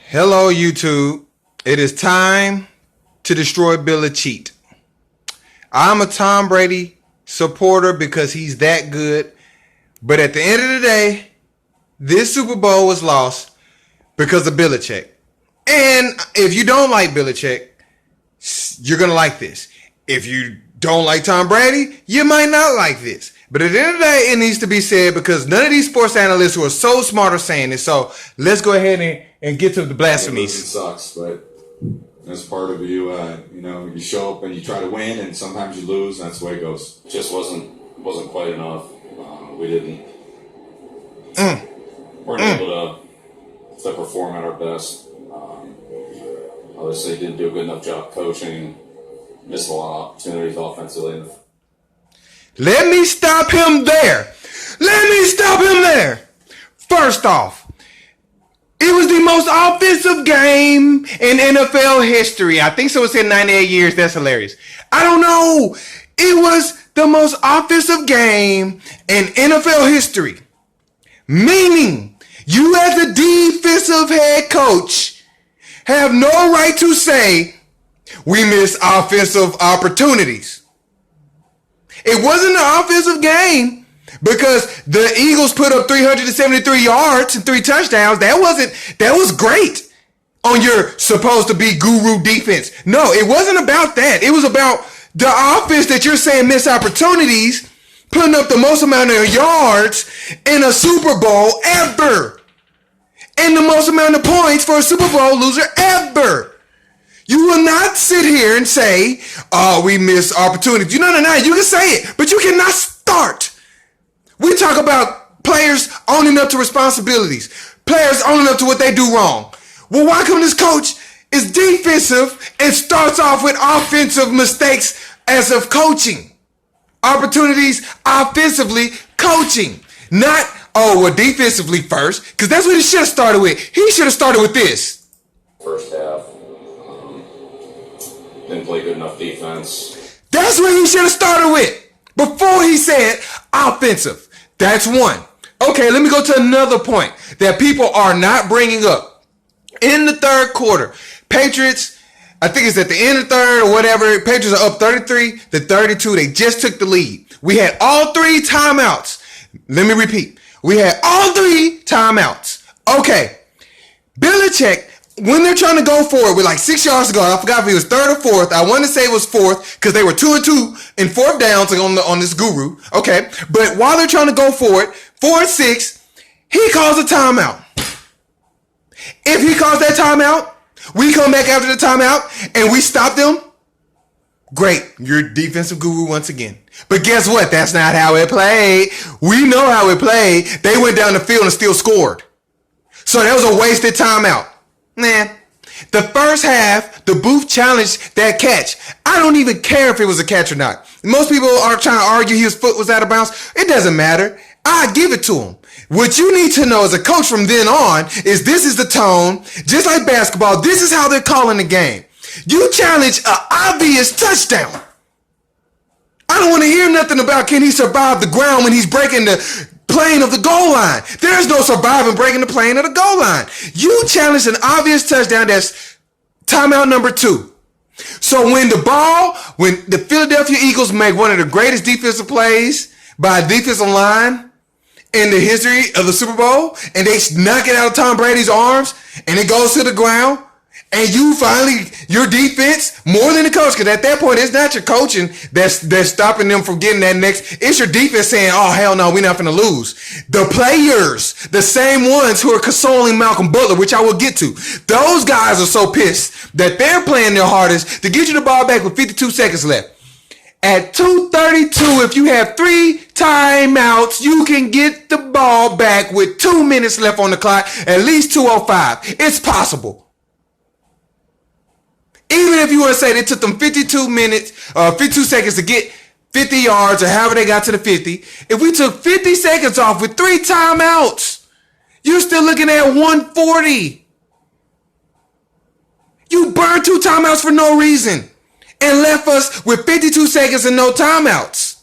Hello, YouTube. It is time to destroy Billacheat. I'm a Tom Brady supporter because he's that good. But at the end of the day, this Super Bowl was lost because of Billacheat. And if you don't like Billacheat, you're going to like this. If you don't like Tom Brady, you might not like this. But at the end of the day, it needs to be said because none of these sports analysts who are so smart are saying it. So let's go ahead and get to the blasphemies. It sucks, but that's part of you. You show up and you try to win, and sometimes you lose. And that's the way it goes. Just wasn't quite enough. We didn't. Weren't able to perform at our best. Obviously, didn't do a good enough job coaching. Missed a lot of opportunities offensively. Let me stop him there. First off, it was the most offensive game in NFL history. I think so. It said 98 years. That's hilarious. I don't know. It was the most offensive game in NFL history. Meaning, you as a defensive head coach have no right to say we missed offensive opportunities. It wasn't an offensive game because the Eagles put up 373 yards and 3 touchdowns. That was great on your supposed to be guru defense. No, it wasn't about that. It was about the offense that you're saying missed opportunities, putting up the most amount of yards in a Super Bowl ever. And the most amount of points for a Super Bowl loser ever. You will not sit here and say, oh, we missed opportunities. No. You can say it, but you cannot start. We talk about players owning up to responsibilities, players owning up to what they do wrong. Well, why come this coach is defensive and starts off with offensive mistakes as of coaching? Opportunities offensively coaching. Not, defensively first, because that's what he should have started with. He should have started with this. First half. Didn't play good enough defense. That's what he should have started with before he said offensive. That's one. Okay, let me go to another point that people are not bringing up. In the third quarter, Patriots, I think it's at the end of the third or whatever, Patriots are up 33-32. They just took the lead. We had all 3 timeouts. Let me repeat. We had all 3 timeouts. Okay, Billacheat, when they're trying to go for it with like 6 yards to go, I forgot if it was 3rd or 4th. I want to say it was 4th because they were 2-2 in 4th downs on this guru. Okay, but while they're trying to go for it, 4th and 6, he calls a timeout. If he calls that timeout, we come back after the timeout and we stop them. Great, you're defensive guru once again. But guess what? That's not how it played. We know how it played. They went down the field and still scored. So that was a wasted timeout. Man, the first half, the booth challenged that catch. I don't even care if it was a catch or not. Most people are trying to argue his foot was out of bounds. It doesn't matter. I give it to him. What you need to know as a coach from then on is this is the tone. Just like basketball, this is how they're calling the game. You challenge an obvious touchdown. I don't want to hear nothing about can he survive the ground when he's breaking the plane of the goal line. There's no surviving breaking the plane of the goal line. You challenged an obvious touchdown. That's timeout number 2. So when the Philadelphia Eagles make one of the greatest defensive plays by a defensive line in the history of the Super Bowl, and they knock it out of Tom Brady's arms, and it goes to the ground, and you finally, your defense, more than the coach, because at that point, it's not your coaching that's stopping them from getting that next. It's your defense saying, oh, hell no, we're not going to lose. The players, the same ones who are consoling Malcolm Butler, which I will get to, those guys are so pissed that they're playing their hardest to get you the ball back with 52 seconds left. At 2:32, if you have 3 timeouts, you can get the ball back with 2 minutes left on the clock, at least 2:05. It's possible. Even if you want to say it took them 52 seconds to get 50 yards or however they got to the 50, if we took 50 seconds off with 3 timeouts, you're still looking at 140. You burned 2 timeouts for no reason and left us with 52 seconds and no timeouts.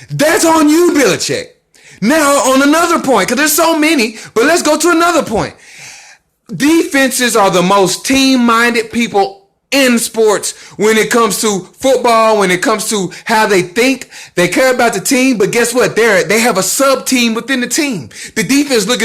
That's on you, Billacheat. Now, on another point, because there's so many, but let's go to another point. defenses are the most team-minded people in sports when it comes to football, when it comes to how they think. They care about the team, but guess what? They have a sub-team within the team. The defense looking